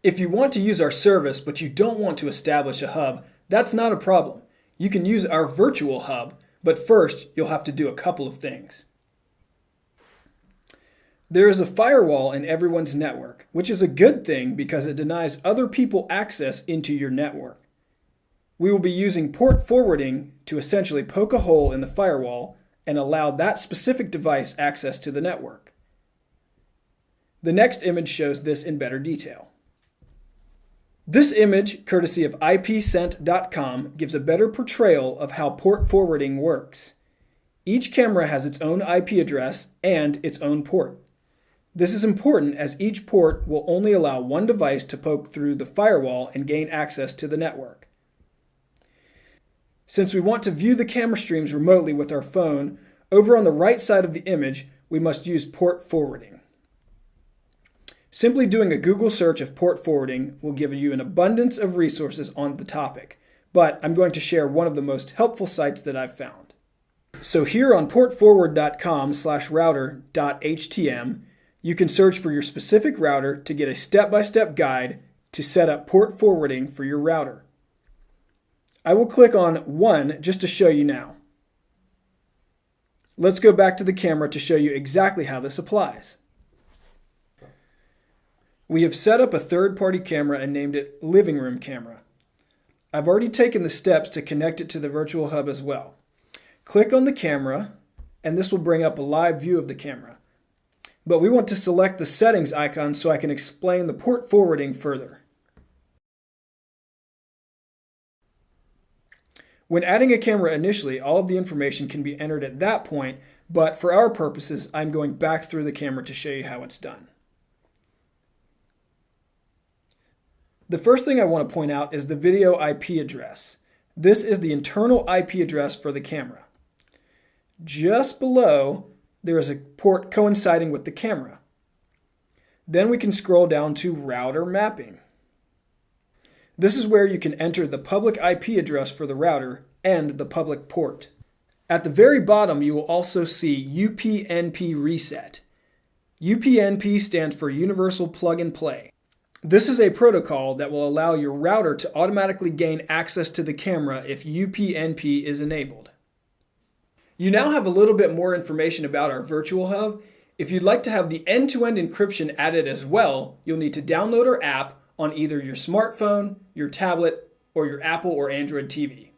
If you want to use our service but you don't want to establish a hub, that's not a problem. You can use our virtual hub, but first you'll have to do a couple of things. There is a firewall in everyone's network, which is a good thing because it denies other people access into your network. We will be using port forwarding to essentially poke a hole in the firewall and allow that specific device access to the network. The next image shows this in better detail. This image, courtesy of ipcent.com, gives a better portrayal of how port forwarding works. Each camera has its own IP address and its own port. This is important as each port will only allow one device to poke through the firewall and gain access to the network. Since we want to view the camera streams remotely with our phone, over on the right side of the image, we must use port forwarding. Simply doing a Google search of port forwarding will give you an abundance of resources on the topic, but I'm going to share one of the most helpful sites that I've found. So here on portforward.com/router.htm, you can search for your specific router to get a step-by-step guide to set up port forwarding for your router. I will click on one just to show you now. Let's go back to the camera to show you exactly how this applies. We have set up a third-party camera and named it Living Room Camera. I've already taken the steps to connect it to the virtual hub as well. Click on the camera, and this will bring up a live view of the camera. But we want to select the settings icon so I can explain the port forwarding further. When adding a camera initially, all of the information can be entered at that point, but for our purposes, I'm going back through the camera to show you how it's done. The first thing I want to point out is the video IP address. This is the internal IP address for the camera. Just below, there is a port coinciding with the camera. Then we can scroll down to router mapping. This is where you can enter the public IP address for the router and the public port. At the very bottom, you will also see UPnP reset. UPnP stands for Universal Plug and Play. This is a protocol that will allow your router to automatically gain access to the camera if UPnP is enabled. You now have a little bit more information about our virtual hub. If you'd like to have the end-to-end encryption added as well, you'll need to download our app on either your smartphone, your tablet, or your Apple or Android TV.